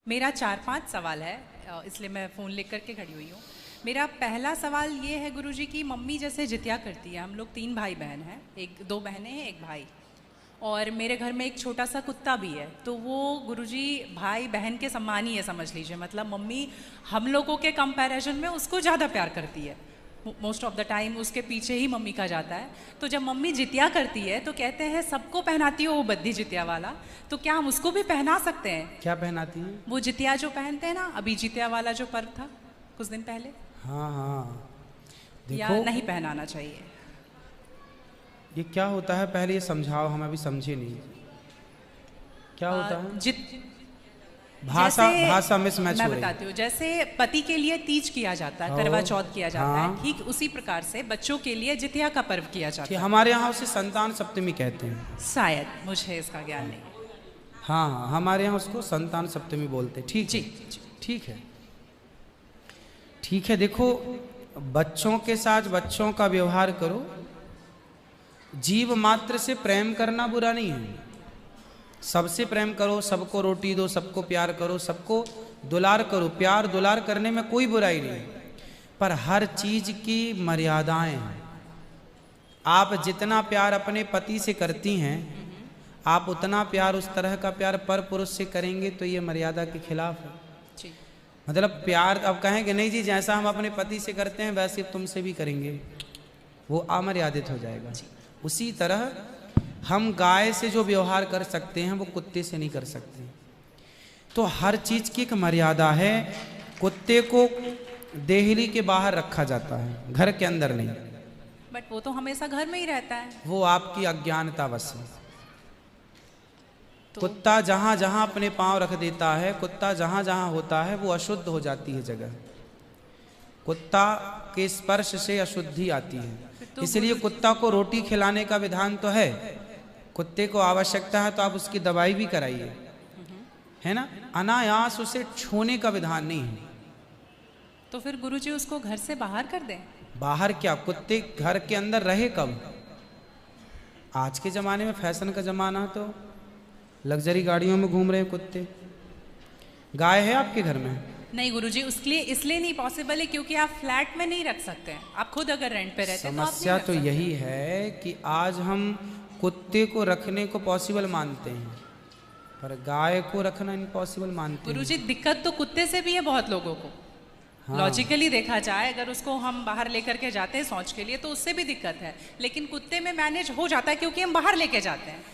मेरा 4-5 सवाल है, इसलिए मैं फ़ोन लेकर के खड़ी हुई हूँ। मेरा पहला सवाल ये है गुरुजी की मम्मी जैसे जित्या करती है, हम लोग 3 भाई बहन हैं, 2 बहनें हैं, 1 भाई, और मेरे घर में एक छोटा सा कुत्ता भी है। तो वो गुरुजी भाई बहन के समान ही है, समझ लीजिए। मतलब मम्मी हम लोगों के कंपैरिजन में उसको ज़्यादा प्यार करती है। मोस्ट ऑफ द टाइम उसके पीछे ही मम्मी का जाता है। तो जब मम्मी जित्या करती है तो कहते हैं सबको पहनाती हो वो बद्धी जित्या वाला, तो क्या हम उसको भी पहना सकते हैं? क्या पहनाती हैं? वो जित्या जो पहनते हैं ना, अभी जित्या वाला जो पर्व था कुछ दिन पहले। हाँ हाँ, या देखो नहीं पहनाना चाहिए? ये क्या होता है, पहले ये समझाओ, हम अभी समझे नहीं क्या होता है। भाषा मिसमैच मैं हो रही है। बताती हूँ। जैसे पति के लिए तीज किया जाता है, करवा चौथ किया जाता हाँ। है, ठीक उसी प्रकार से बच्चों के लिए जित्या का पर्व किया जाता है। हमारे यहाँ उसे संतान सप्तमी कहते हैं। शायद, मुझे इसका ज्ञान नहीं है। हाँ हाँ, हमारे यहाँ उसको संतान सप्तमी बोलते हैं। ठीक जी, ठीक है, ठीक है। देखो, बच्चों के साथ बच्चों का व्यवहार करो। जीव मात्र से प्रेम करना बुरा नहीं है। सबसे प्रेम करो, सबको रोटी दो, सबको प्यार करो, सबको दुलार करो। प्यार दुलार करने में कोई बुराई नहीं, पर हर चीज की मर्यादाएं हैं। आप जितना प्यार अपने पति से करती हैं, आप उतना प्यार, उस तरह का प्यार पर पुरुष से करेंगे तो ये मर्यादा के खिलाफ है। जी। मतलब प्यार, अब कहेंगे नहीं जी जैसा हम अपने पति से करते हैं वैसे तुमसे भी करेंगे, वो अमर्यादित हो जाएगा। उसी तरह हम गाय से जो व्यवहार कर सकते हैं वो कुत्ते से नहीं कर सकते। तो हर चीज की एक मर्यादा है। कुत्ते को देहली के बाहर रखा जाता है, घर के अंदर नहीं। बट वो तो हमेशा घर में ही रहता है। वो आपकी अज्ञानतावश है। तो कुत्ता जहां जहां अपने पांव रख देता है, कुत्ता जहां जहां होता है, वो अशुद्ध हो जाती है जगह। कुत्ता के स्पर्श से अशुद्धि आती है। तो इसलिए कुत्ता को रोटी खिलाने का विधान तो है। कुत्ते को आवश्यकता है तो आप उसकी दवाई भी कराइए, है ना। अनायास उसे छूने का विधान नहीं है। तो फिर गुरुजी उसको घर से बाहर कर दें? बाहर क्या, कुत्ते घर के अंदर रहे कब? आज के जमाने में फैशन का जमाना, तो लग्जरी गाड़ियों में घूम रहे हैं कुत्ते। गाय है आपके घर में? नहीं गुरुजी, उसके लिए इसलिए नहीं पॉसिबल है क्योंकि आप फ्लैट में नहीं रख सकते हैं। आप खुद अगर रेंट पे रहते हैं तो आप समस्या नहीं रख तो सकते। यही है कि आज हम कुत्ते को रखने को पॉसिबल मानते हैं, पर गाय को रखना इम्पॉसिबल मानते हैं। गुरुजी, दिक्कत तो कुत्ते से भी है बहुत लोगों को। हाँ। लॉजिकली देखा जाए, अगर उसको हम बाहर लेकर के जाते हैं शौच के लिए तो उससे भी दिक्कत है, लेकिन कुत्ते में मैनेज हो जाता है क्योंकि हम बाहर लेके जाते हैं।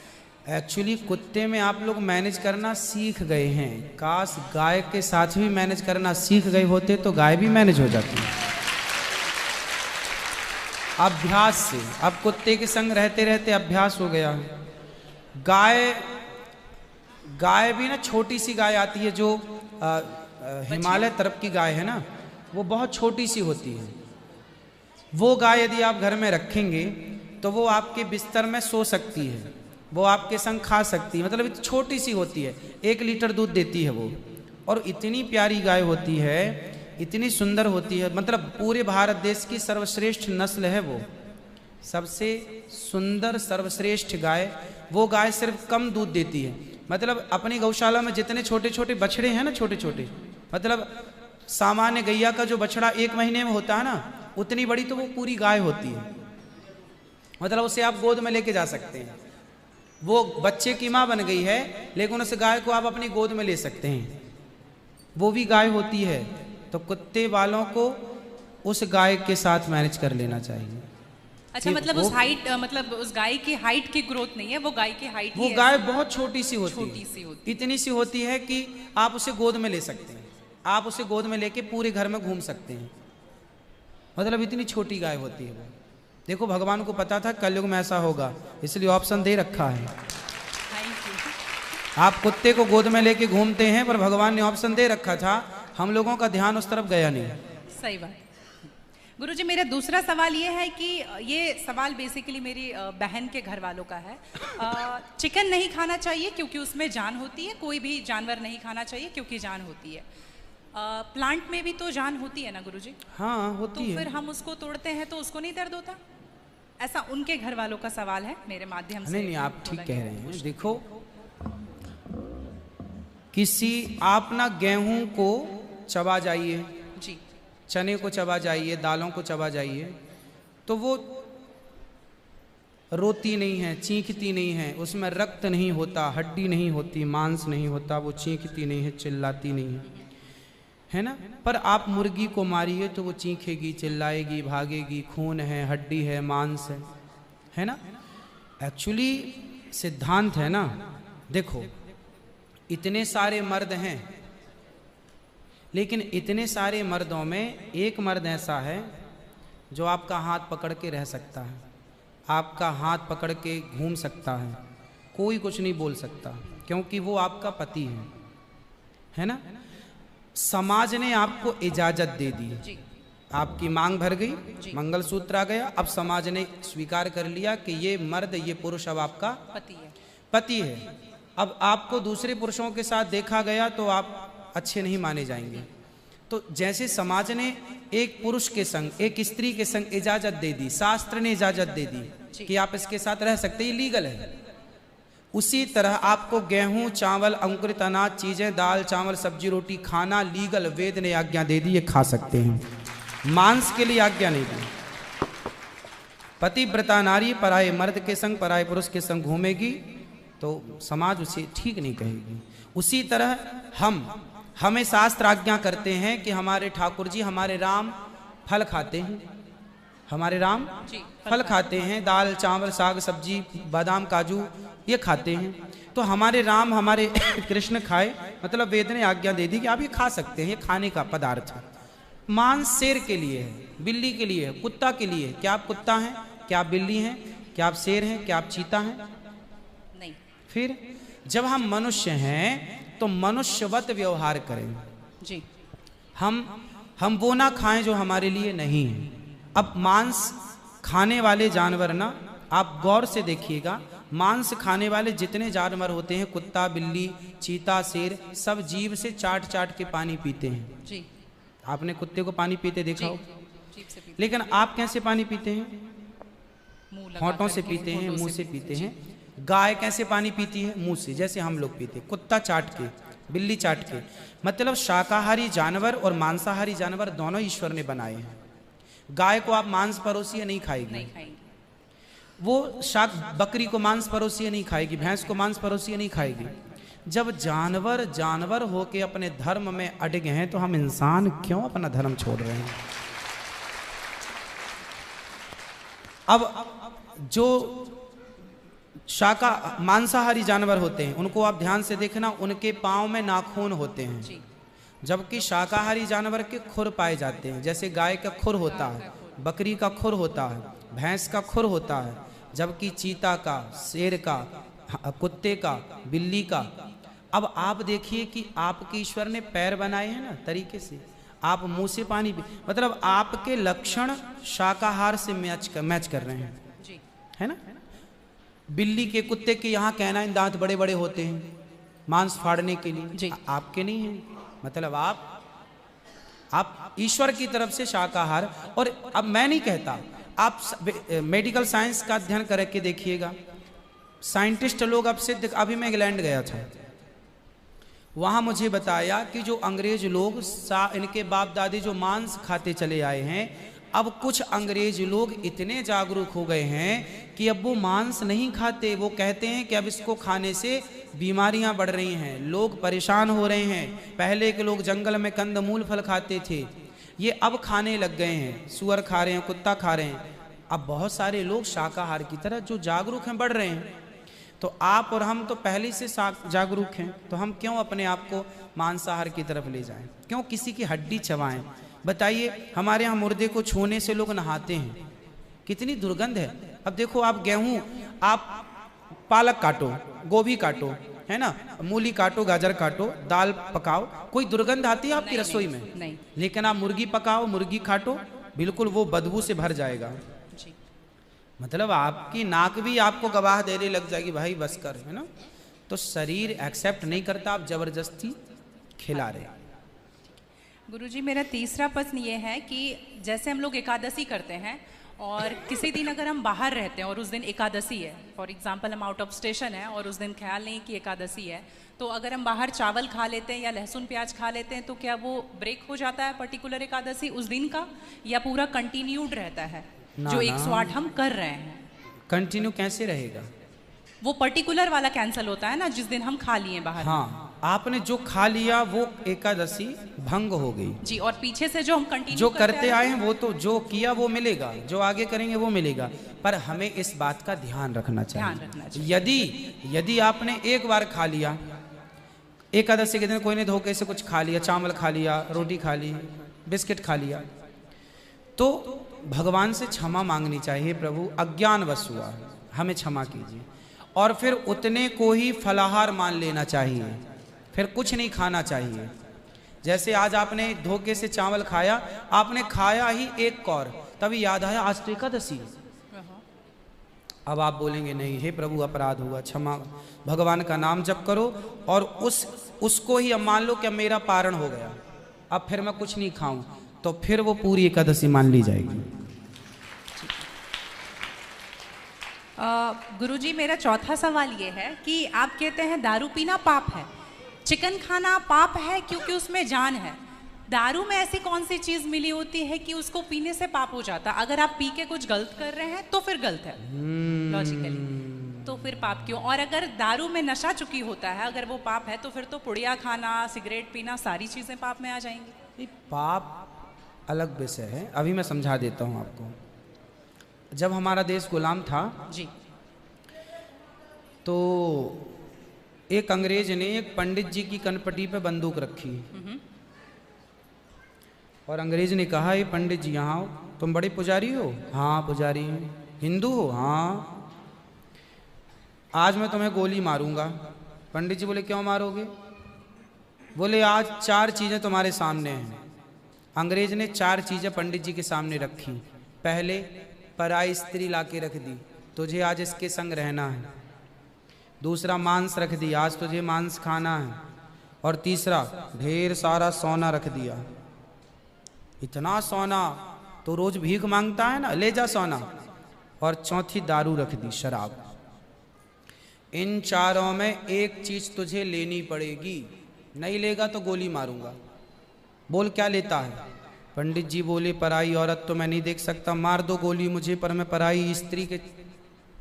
एक्चुअली कुत्ते में आप लोग मैनेज करना सीख गए हैं। काश गाय के साथ भी मैनेज करना सीख गए होते तो गाय भी मैनेज हो जाती है अभ्यास से। अब कुत्ते के संग रहते रहते अभ्यास हो गया। गाय भी ना, छोटी सी गाय आती है जो हिमालय तरफ की गाय है ना, वो बहुत छोटी सी होती है। वो गाय यदि आप घर में रखेंगे तो वो आपके बिस्तर में सो सकती है, वो आपके संग खा सकती है। मतलब इतनी छोटी सी होती है, 1 लीटर दूध देती है वो, और इतनी प्यारी गाय होती है, इतनी सुंदर होती है। मतलब पूरे भारत देश की सर्वश्रेष्ठ नस्ल है वो, सबसे सुंदर सर्वश्रेष्ठ गाय। वो गाय सिर्फ कम दूध देती है। मतलब अपनी गौशाला में जितने छोटे छोटे बछड़े हैं ना, छोटे छोटे, मतलब सामान्य गैया का जो बछड़ा 1 महीने में होता है ना, उतनी बड़ी तो वो पूरी गाय होती है। मतलब उसे आप गोद में लेके जा सकते हैं। वो बच्चे की माँ बन गई है, लेकिन उस गाय को आप अपनी गोद में ले सकते हैं, वो भी गाय होती है। तो कुत्ते वालों को उस गाय के साथ मैनेज कर लेना चाहिए। अच्छा, मतलब उस हाइट, मतलब उस गाय की हाइट की ग्रोथ नहीं है, वो गाय की हाइट, वो गाय बहुत छोटी सी होती छोटी सी होती है। इतनी सी होती है कि आप उसे गोद में ले सकते हैं। आप उसे गोद में लेके पूरे घर में घूम सकते हैं। मतलब इतनी छोटी गाय होती है वो। देखो, भगवान को पता था कलयुग में ऐसा होगा, इसलिए ऑप्शन दे रखा है। आप कुत्ते को गोद में लेके घूमते हैं, पर भगवान ने ऑप्शन दे रखा था, हम लोगों का ध्यान उस तरफ गया नहीं। सही बात। गुरुजी, मेरा दूसरा सवाल ये है कि ये सवाल बेसिकली मेरी बहन के घर वालों का है। चिकन नहीं खाना चाहिए क्योंकि उसमें जान होती है, कोई भी जानवर नहीं खाना चाहिए क्योंकि जान होती है। प्लांट में भी तो जान होती है ना गुरुजी? हाँ, होती तो है। फिर हम उसको तोड़ते हैं तो उसको नहीं दर्द होता? ऐसा उनके घर वालों का सवाल है, मेरे माध्यम से। नहीं, आप ठीक कह रहे हैं। देखो, किसी आप ना गेहूं को चबा जाइए, जी चने को चबा जाइए, दालों को चबा जाइए, तो वो रोती नहीं है, चीखती नहीं है, उसमें रक्त नहीं होता, हड्डी नहीं होती, मांस नहीं होता, वो चीखती नहीं है, चिल्लाती नहीं है ना। पर आप मुर्गी को मारिए तो वो चीखेगी, चिल्लाएगी, भागेगी, खून है, हड्डी है, मांस है ना। एक्चुअली सिद्धांत है ना, देखो इतने सारे मर्द हैं, लेकिन इतने सारे मर्दों में एक मर्द ऐसा है जो आपका हाथ पकड़ के रह सकता है, आपका हाथ पकड़ के घूम सकता है, कोई कुछ नहीं बोल सकता, क्योंकि वो आपका पति है ना। समाज ने आपको इजाजत दे दी, आपकी मांग भर गई, मंगलसूत्र आ गया, अब समाज ने स्वीकार कर लिया कि ये मर्द, ये पुरुष अब आपका पति है। अब आपको दूसरे पुरुषों के साथ देखा गया तो आप अच्छे नहीं माने जाएंगे। तो जैसे समाज ने एक पुरुष के संग, एक स्त्री के संग इजाजत दे दी, शास्त्र ने इजाजत दे दी कि आप इसके साथ रह सकते, ये लीगल है, उसी तरह आपको गेहूं, चावल, अंकुरित अनाज चीजें, दाल, चावल, सब्जी, रोटी खाना लीगल, वेद ने आज्ञा दे दी, ये खा सकते हैं, मांस के लिए आज्ञा नहीं दी। पतिव्रता नारी पराये मर्द के संग, पराये पुरुष के संग घूमेगी तो समाज उसे ठीक नहीं कहेगी। उसी तरह हमें शास्त्र आज्ञा करते हैं कि हमारे ठाकुर जी, हमारे राम फल खाते हैं, हमारे राम फल खाते हैं, दाल, चावल, साग, सब्जी, बादाम, काजू ये खाते हैं, तो हमारे राम, हमारे कृष्ण खाए, मतलब वेद ने आज्ञा दे दी कि आप ये खा सकते हैं, ये खाने का पदार्थ है। मांस शेर के लिए है, बिल्ली के लिए है, कुत्ता के लिए। क्या आप कुत्ता हैं? क्या आप बिल्ली हैं? क्या आप शेर हैं? क्या आप चीता हैं? नहीं। फिर जब हम मनुष्य हैं तो मनुष्यवत व्यवहार करें जी। हम वो ना खाएं जो हमारे लिए नहीं है। अब मांस खाने वाले जानवर ना, आप गौर से देखिएगा, मांस खाने वाले जितने जानवर होते हैं, कुत्ता, बिल्ली, चीता, शेर, सब जीभ से चाट चाट के पानी पीते हैं जी। आपने कुत्ते को पानी पीते देखा हो, लेकिन आप कैसे पानी पीते हैं? होंठों से पीते हैं, मुंह से पीते हैं। गाय कैसे पानी पीती है? मुंह से, जैसे हम लोग पीते, कुत्ता चाट के, बिल्ली चाट के। मतलब शाकाहारी जानवर और मांसाहारी जानवर दोनों ईश्वर ने बनाए हैं। गाय को आप मांस परोसिए, नहीं खाएगी, वो बकरी को मांस परोसिए नहीं खाएगी, भैंस को मांस परोसिए नहीं खाएगी। जब जानवर जानवर होके अपने धर्म में अड़े हैं, तो हम इंसान क्यों अपना धर्म छोड़ रहे हैं? अब जो मांसाहारी जानवर होते हैं, उनको आप ध्यान से देखना, उनके पांव में नाखून होते हैं, जबकि शाकाहारी जानवर के खुर पाए जाते हैं। जैसे गाय का खुर होता है, बकरी का खुर होता है, भैंस का खुर होता है, जबकि चीता का, शेर का, कुत्ते का, बिल्ली का। अब आप देखिए कि आपके ईश्वर ने पैर बनाए हैं ना तरीके से, आप मुंह से पानी पी, मतलब आपके लक्षण शाकाहार से मैच कर रहे हैं, है ना। बिल्ली के, कुत्ते के यहाँ कैनाइन दांत बड़े बड़े होते हैं मांस फाड़ने के लिए, आपके नहीं है। मतलब आप ईश्वर की तरफ से शाकाहार। और अब मैं नहीं कहता, आप मेडिकल साइंस का अध्ययन करके देखिएगा, साइंटिस्ट लोग अब सिद्ध, अभी मैं इंग्लैंड गया था, वहां मुझे बताया कि जो अंग्रेज लोग, इनके बाप दादी जो मांस खाते चले आए हैं, अब कुछ अंग्रेज लोग इतने जागरूक हो गए हैं कि अब वो मांस नहीं खाते। वो कहते हैं कि अब इसको खाने से बीमारियां बढ़ रही हैं, लोग परेशान हो रहे हैं। पहले के लोग जंगल में कंदमूल फल खाते थे, ये अब खाने लग गए हैं, सुअर खा रहे हैं, कुत्ता खा रहे हैं। अब बहुत सारे लोग शाकाहार की तरह जो जागरूक हैं, बढ़ रहे हैं। तो आप और हम तो पहले से जागरूक हैं, तो हम क्यों अपने आप को मांसाहार की तरफ ले जाएं? क्यों किसी की हड्डी चबाएं? बताइए, हमारे यहाँ मुर्दे को छूने से लोग नहाते हैं, कितनी दुर्गंध है। अब देखो, आप गेहूं, आप पालक काटो, गोभी काटो, है ना, मूली काटो, गाजर काटो, दाल पकाओ, कोई दुर्गंध आती है आपकी रसोई में? नहीं। लेकिन आप मुर्गी पकाओ, मुर्गी काटो, बिल्कुल वो बदबू से भर जाएगा। मतलब आपकी नाक भी आपको गवाह देने लग जाएगी, भाई बस कर, है ना। तो शरीर एक्सेप्ट नहीं करता, आप जबरदस्ती खिला रहे। गुरुजी, मेरा तीसरा प्रश्न ये है कि जैसे हम लोग एकादशी करते हैं और किसी दिन अगर हम बाहर रहते हैं और उस दिन एकादशी है, फॉर एग्जांपल हम आउट ऑफ स्टेशन है और उस दिन ख्याल नहीं कि एकादशी है, तो अगर हम बाहर चावल खा लेते हैं या लहसुन प्याज खा लेते हैं तो क्या वो ब्रेक हो जाता है पर्टिकुलर एकादशी उस दिन का, या पूरा कंटिन्यूड रहता है जो 108 हम कर रहे हैं? कंटिन्यू कैसे रहेगा? वो पर्टिकुलर वाला कैंसिल होता है ना जिस दिन हम खा लिए बाहर। हाँ, आपने जो खा लिया वो एकादशी भंग हो गई जी, और पीछे से जो हम कंटिन्यू जो करते आए हैं वो तो जो किया वो मिलेगा, जो आगे करेंगे वो मिलेगा। पर हमें इस बात का ध्यान रखना चाहिए। यदि आपने एक बार खा लिया, एकादशी के दिन कोई ने धोखे से कुछ खा लिया, चावल खा लिया, रोटी खा ली, बिस्किट खा लिया, तो भगवान से क्षमा मांगनी चाहिए, प्रभु अज्ञानवश हुआ, हमें क्षमा कीजिए। और फिर उतने को ही फलाहार मान लेना चाहिए, फिर कुछ नहीं खाना चाहिए। जैसे आज आपने धोखे से चावल खाया, आपने खाया ही एक कौर, तभी याद आया आज तो एकादशी। अब आप बोलेंगे नहीं, हे प्रभु अपराध हुआ, क्षमा, भगवान का नाम जप करो और उसको ही अब मान लो कि अब मेरा पारण हो गया, अब फिर मैं कुछ नहीं खाऊं, तो फिर वो पूरी एकादशी मान ली जाएगी। गुरुजी, मेरा चौथा सवाल ये है कि आप कहते हैं दारू पीना पाप है, चिकन खाना पाप है क्योंकि उसमें जान है। दारू में ऐसी कौन सी चीज मिली होती है कि उसको पीने से पाप हो जाता? अगर आप पी के कुछ गलत कर रहे हैं तो फिर गलत है लॉजिकली, तो फिर पाप क्यों? और अगर दारू में नशा चुकी होता है, अगर वो पाप है, तो फिर तो पुड़िया खाना, सिगरेट पीना, सारी चीजें पाप में आ जाएंगी। पाप अलग विषय है, अभी मैं समझा देता हूँ आपको। जब हमारा देश गुलाम था जी, तो एक अंग्रेज ने एक पंडित जी की कनपटी पे बंदूक रखी और अंग्रेज ने कहा, ये पंडित जी यहाँ हो, तुम बड़े पुजारी हो? हाँ पुजारी हूँ। हिंदू हो? हाँ। आज मैं तुम्हें गोली मारूंगा। पंडित जी बोले, क्यों मारोगे? बोले, आज 4 चीजें तुम्हारे सामने हैं। अंग्रेज ने 4 चीजें पंडित जी के सामने रखी। पहले, पराई स्त्री लाके रख दी, तुझे आज इसके संग रहना है। दूसरा, मांस रख दिया, आज तुझे मांस खाना है। और तीसरा, ढेर सारा सोना रख दिया। इतना सोना तो रोज भीख मांगता है ना, ले जा सोना। और चौथी, दारू रख दी, शराब। इन 4 में एक चीज तुझे लेनी पड़ेगी, नहीं लेगा तो गोली मारूंगा। बोल क्या लेता है? पंडित जी बोले, पराई औरत तो मैं नहीं देख सकता, मार दो गोली मुझे, पर मैं पराई स्त्री के,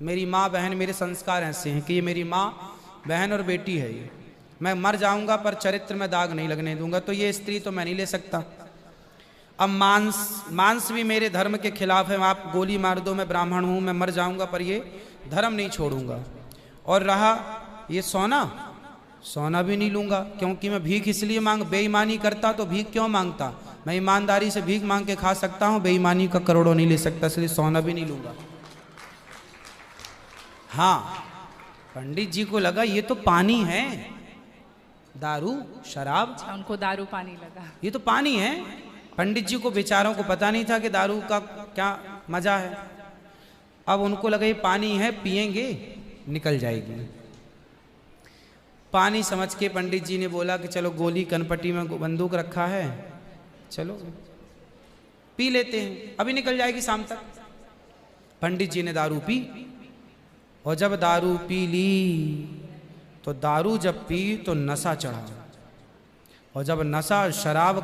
मेरी माँ बहन, मेरे संस्कार ऐसे हैं कि ये मेरी माँ बहन और बेटी है, ये मैं मर जाऊंगा पर चरित्र में दाग नहीं लगने दूंगा, तो ये स्त्री तो मैं नहीं ले सकता। अब मांस भी मेरे धर्म के खिलाफ है, आप गोली मार दो, मैं ब्राह्मण हूँ, मैं मर जाऊंगा पर ये धर्म नहीं छोड़ूंगा। और रहा ये सोना भी नहीं लूंगा, क्योंकि मैं भीख इसलिए बेईमानी करता तो भीख क्यों मांगता? मैं ईमानदारी से भीख मांग के खा सकता हूँ, बेईमानी का करोड़ों नहीं ले सकता, इसलिए सोना भी नहीं लूंगा। हाँ, पंडित जी को लगा ये तो पानी है, दारू शराब। उनको दारू पानी लगा, ये तो पानी है। पंडित जी को बेचारों को पता नहीं था कि दारू का क्या मजा है। अब उनको लगा ये पानी है, पिएंगे निकल जाएगी। पानी समझ के पंडित जी ने बोला कि चलो, गोली कनपटी में बंदूक रखा है, चलो पी लेते हैं, अभी निकल जाएगी शाम तक। पंडित जी ने दारू पी, और जब दारू पी ली तो दारू जब पी तो नशा चढ़ा। और जब नशा, शराब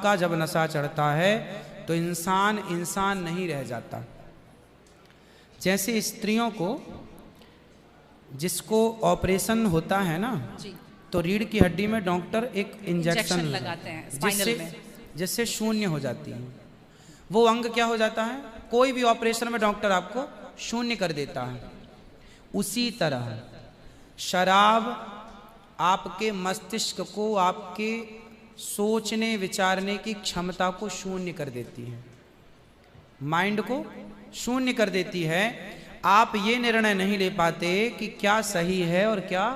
का जब नशा चढ़ता है तो इंसान नहीं रह जाता। जैसे स्त्रियों को, जिसको ऑपरेशन होता है ना जी, तो रीढ़ की हड्डी में डॉक्टर एक इंजेक्शन लगाते हैं स्पाइनल में, जिससे शून्य हो जाती है। वो अंग क्या हो जाता है? कोई भी ऑपरेशन में डॉक्टर आपको शून्य कर देता है। उसी तरह शराब आपके मस्तिष्क को, आपके सोचने विचारने की क्षमता को शून्य कर देती है, माइंड को शून्य कर देती है। आप ये निर्णय नहीं ले पाते कि क्या सही है और क्या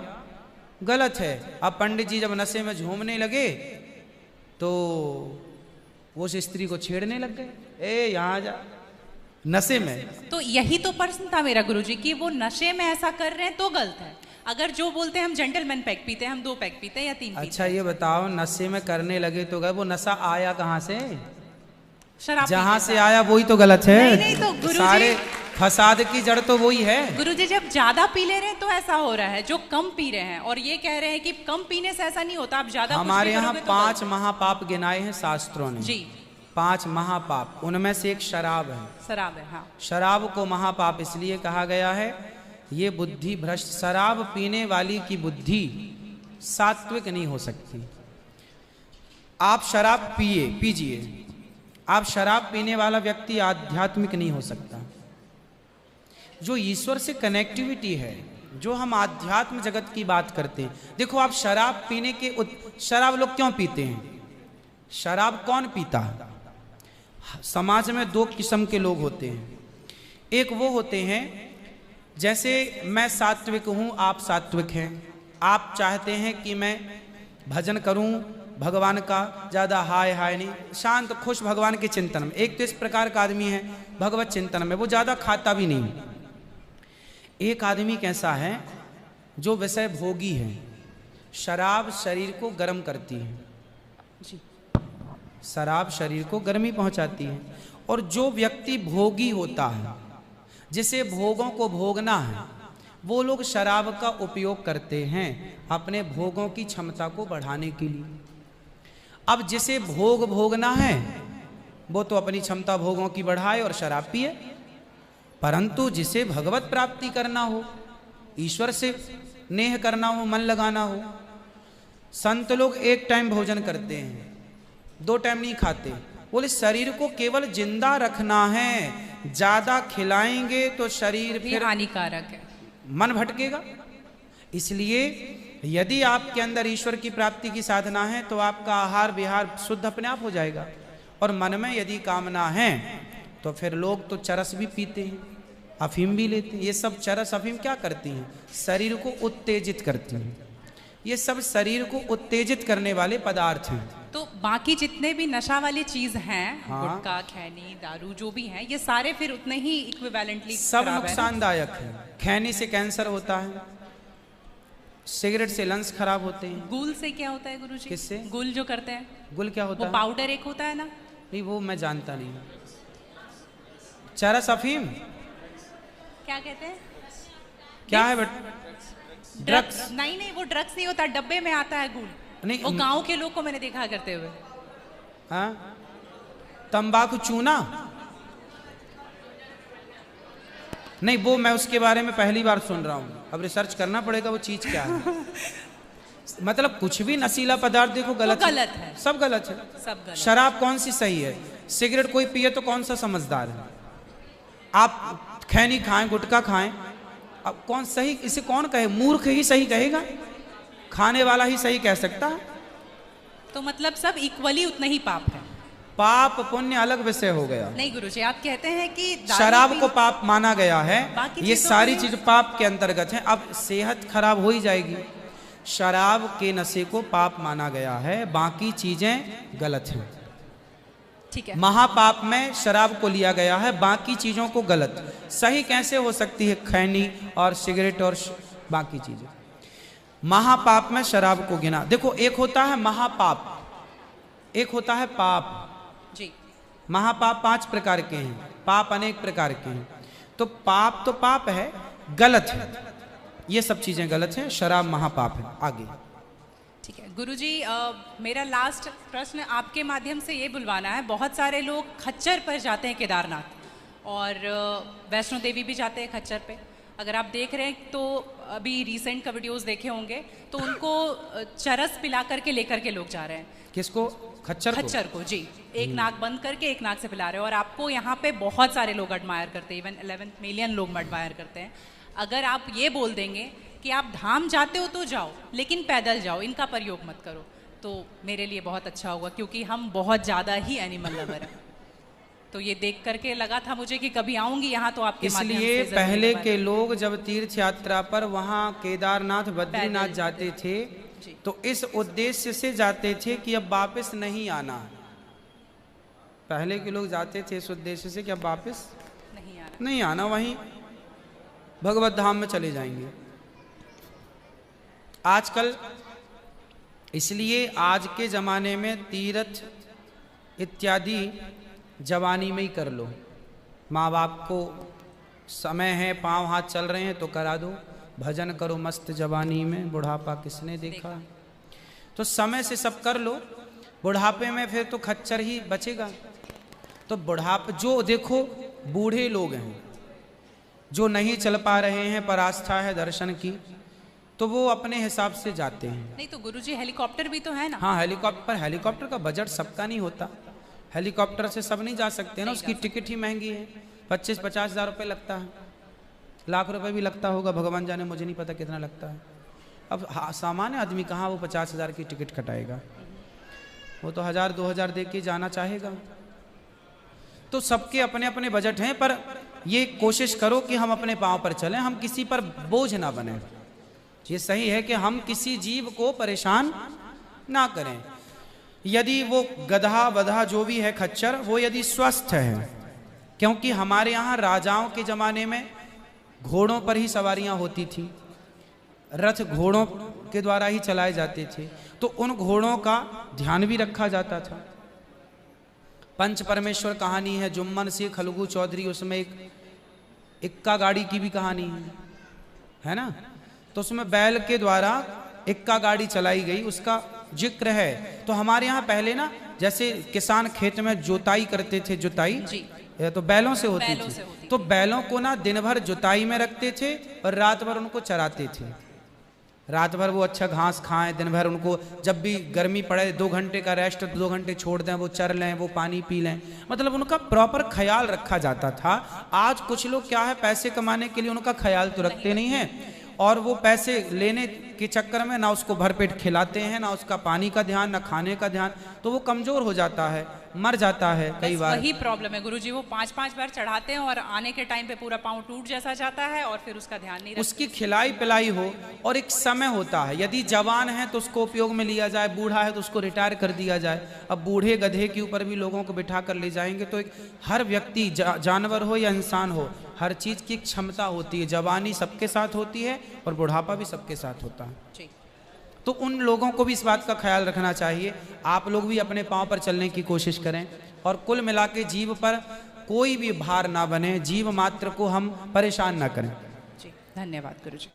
गलत है। अब पंडित जी जब नशे में झूमने लगे तो वो उस स्त्री को छेड़ने लग गए, ए यहाँ जा, नशे में। तो यही तो प्रश्न था मेरा गुरुजी कि वो नशे में ऐसा कर रहे हैं तो गलत है। अगर जो बोलते हैं हम जेंटलमैन पैक पीते हैं, हम 2 पैक पीते हैं या 3 पीते हैं। अच्छा ये बताओ, नशे में करने लगे तो गए, वो नशा आया कहाँ से? शराब जहां पीने से का। आया वही तो गलत है। नहीं, तो गुरुजी- सारे फसाद की जड़ तो वही है। गुरुजी जब ज्यादा पी ले रहे हैं तो ऐसा हो रहा है, जो कम पी रहे हैं और ये कह रहे हैं कि कम पीने से ऐसा नहीं होता, आप ज्यादा कुछ भी हमारे यहाँ करोगे तो 5 महापाप गिनाए हैं शास्त्रों ने। जी 5 महापाप, उनमें से एक शराब है। शराब है, हाँ। शराब को महापाप इसलिए कहा गया है, ये बुद्धि भ्रष्ट, शराब पीने वाली की बुद्धि सात्विक नहीं हो सकती। आप शराब पीजिए, आप शराब पीने वाला व्यक्ति आध्यात्मिक नहीं हो सकता। जो ईश्वर से कनेक्टिविटी है, जो हम आध्यात्म जगत की बात करते हैं, देखो आप शराब पीने के शराब लोग क्यों पीते हैं? शराब कौन पीता है? समाज में 2 किस्म के लोग होते हैं। एक वो होते हैं, जैसे मैं सात्विक हूं, आप सात्विक हैं, आप चाहते हैं कि मैं भजन करूं भगवान का, ज़्यादा हाय हाय नहीं, शांत खुश भगवान के चिंतन में। एक तो इस प्रकार का आदमी है भगवत चिंतन में, वो ज़्यादा खाता भी नहीं। एक आदमी कैसा है जो विषय भोगी है। शराब शरीर को गर्म करती है, शराब शरीर को गर्मी पहुंचाती है। और जो व्यक्ति भोगी होता है, जिसे भोगों को भोगना है, वो लोग शराब का उपयोग करते हैं अपने भोगों की क्षमता को बढ़ाने के लिए। अब जिसे भोग भोगना है वो तो अपनी क्षमता भोगों की बढ़ाए और शराब पिए, परंतु जिसे भगवत प्राप्ति करना हो, ईश्वर से नेह करना हो, मन लगाना हो, संत लोग 1 टाइम भोजन करते हैं, 2 टाइम नहीं खाते। बोले शरीर को केवल जिंदा रखना है, ज्यादा खिलाएंगे तो शरीर फिर हानिकारक है, मन भटकेगा। इसलिए यदि आपके अंदर ईश्वर की प्राप्ति की साधना है तो आपका आहार विहार शुद्ध अपने आप हो जाएगा। और मन में यदि कामना है तो फिर लोग तो चरस भी पीते हैं, अफीम भी लेते हैं। ये सब चरस अफीम क्या करती हैं? शरीर को उत्तेजित करती हैं। ये सब शरीर को उत्तेजित करने वाले पदार्थ हैं। तो बाकी जितने भी नशा वाली चीज हैं, हाँ। गुटखा, खैनी, दारू जो भी हैं, ये सारे फिर उतने ही इक्विवेलेंटली सब नुकसानदायक है। खैनी से कैंसर होता है, सिगरेट से लंग्स खराब होते हैं। गुल से क्या होता है गुरुजी? किससे? गुल जो करते हैं, गुल क्या होता वो है? पाउडर एक होता है ना? नहीं वो मैं जानता नहीं। चरस अफीम क्या कहते हैं? क्या है बट? ड्रग्स? नहीं, वो ड्रग्स नहीं होता, डब्बे में आता है गुल। नहीं, वो गांव के लोग को मैंने देखा करते हुए। हाँ, तंबाकू चूना? नहीं वो मैं उसके बारे में पहली बार सुन रहा हूँ, अब रिसर्च करना पड़ेगा वो चीज क्या है। मतलब कुछ भी नशीला पदार्थ देखो गलत है, सब गलत है, सब गलत। शराब कौन सी सही है? सिगरेट कोई पिए तो कौन सा समझदार है? आप खैनी खाएं, गुटखा खाएं, अब कौन सही? इसे कौन कहे? मूर्ख ही सही कहेगा, खाने वाला ही सही कह सकता है। तो मतलब सब इक्वली उतना ही पाप है। पाप पुण्य अलग विषय हो गया। नहीं गुरुजी, आप कहते हैं कि शराब को पाप माना गया है, ये सारी चीज पाप के अंतर्गत है। अब सेहत खराब हो ही जाएगी। शराब के नशे को पाप माना गया है, बाकी चीजें गलत हैं। ठीक है। महापाप में शराब को लिया गया है, बाकी चीजों को गलत। सही कैसे हो सकती है खैनी और सिगरेट और बाकी चीजें? महापाप में शराब को गिना। देखो एक होता है महापाप, एक होता है पाप जी। महापाप 5 प्रकार के हैं, पाप अनेक प्रकार के हैं। तो पाप है, गलत है, ये सब चीजें गलत हैं। शराब महापाप है। आगे ठीक है गुरुजी, मेरा लास्ट प्रश्न आपके माध्यम से ये बुलवाना है। बहुत सारे लोग खच्चर पर जाते हैं केदारनाथ, और वैष्णो देवी भी जाते हैं खच्चर पे। अगर आप देख रहे हैं तो अभी रिसेंट का वीडियोस देखे होंगे, तो उनको चरस पिला करके लेकर के लोग जा रहे हैं। किसको? खच्चर को जी। एक नाक बंद करके एक नाक से पिला रहे हैं, और आपको यहाँ पे बहुत सारे लोग एडमायर करते हैं, इवन 11 मिलियन लोग एडमायर करते हैं। अगर आप ये बोल देंगे कि आप धाम जाते हो तो जाओ, लेकिन पैदल जाओ, इनका प्रयोग मत करो, तो मेरे लिए बहुत अच्छा होगा, क्योंकि हम बहुत ज़्यादा ही एनिमल लवर हैं। तो ये देख करके लगा था मुझे कि कभी आऊंगी यहाँ तो आपके माध्यम से। इसलिए पहले के लोग जब तीर्थ यात्रा पर वहाँ केदारनाथ बद्रीनाथ जाते थे तो इस उद्देश्य से जाते थे कि अब वापस नहीं आना। पहले के लोग जाते थे इस उद्देश्य से कि अब वापस नहीं आना, वहीं भगवत धाम में चले जाएंगे। आजकल इसलिए आज के जमाने में तीर्थ इत्यादि जवानी में ही कर लो। माँ बाप को समय है, पाँव हाथ चल रहे हैं तो करा दो, भजन करो मस्त जवानी में, बुढ़ापा किसने देखा। तो समय से सब कर लो, बुढ़ापे में फिर तो खच्चर ही बचेगा। तो बुढ़ापे जो देखो बूढ़े लोग हैं जो नहीं चल पा रहे हैं पर आस्था है दर्शन की, तो वो अपने हिसाब से जाते हैं। नहीं तो गुरुजी हेलीकॉप्टर भी तो है ना। हाँ हेलीकॉप्टर का बजट सबका नहीं होता, हेलीकॉप्टर से सब नहीं जा सकते ना, उसकी टिकट ही महंगी है, 25-50 हज़ार रुपये लगता है, लाख रुपए भी लगता होगा, भगवान जाने, मुझे नहीं पता कितना लगता है। अब सामान्य आदमी कहाँ वो 50 हज़ार की टिकट कटाएगा, वो तो 1000-2000 दे के जाना चाहेगा। तो सबके अपने अपने बजट हैं, पर ये कोशिश करो कि हम अपने पाँव पर चलें, हम किसी पर बोझ ना बने। ये सही है कि हम किसी जीव को परेशान ना करें। यदि वो गधा वधा जो भी है खच्चर, वो यदि स्वस्थ है, क्योंकि हमारे यहाँ राजाओं के ज़माने में घोड़ों पर ही सवारियाँ होती थी, रथ घोड़ों के द्वारा ही चलाए जाते थे, तो उन घोड़ों का ध्यान भी रखा जाता था। पंच परमेश्वर कहानी है, जुम्मन सिंह खलगू चौधरी, उसमें एक इक्का गाड़ी की भी कहानी है ना। तो उसमें बैल के द्वारा इक्का गाड़ी चलाई गई, उसका जिक्र है। तो हमारे यहाँ पहले ना जैसे किसान खेत में जोताई करते थे, जुताई तो बैलों से होती थी, तो बैलों को ना दिन भर जुताई में रखते थे और रात भर उनको चराते थे। रात भर वो अच्छा घास खाएं, दिन भर उनको जब भी गर्मी पड़े 2 घंटे का रेस्ट, 2 घंटे छोड़ दें, वो चर लें, वो पानी पी लें, मतलब उनका प्रॉपर ख्याल रखा जाता था। आज कुछ लोग क्या है, पैसे कमाने के लिए उनका ख्याल तो रखते नहीं हैं, और वो पैसे लेने के चक्कर में ना उसको भरपेट खिलाते हैं, ना उसका पानी का ध्यान, ना खाने का ध्यान, तो वो कमजोर हो जाता है, मर जाता है कई बार। वही प्रॉब्लम है गुरुजी, वो 5-5 बार चढ़ाते हैं और आने के टाइम पे पूरा पाँव टूट जैसा जाता है और फिर उसका ध्यान नहीं रखते। उसकी खिलाई पिलाई हो, और एक समय होता है, यदि जवान है तो उसको उपयोग में लिया जाए, बूढ़ा है तो उसको रिटायर कर दिया जाए। अब बूढ़े गधे के ऊपर भी लोगों को बिठा कर ले जाएंगे, तो एक हर व्यक्ति जानवर हो या इंसान हो, हर चीज़ की क्षमता होती है। जवानी सबके साथ होती है और बुढ़ापा भी सबके साथ होता है। तो उन लोगों को भी इस बात का ख्याल रखना चाहिए। आप लोग भी अपने पाँव पर चलने की कोशिश करें, और कुल मिला के जीव पर कोई भी भार ना बने, जीव मात्र को हम परेशान ना करें। जी धन्यवाद गुरुजी।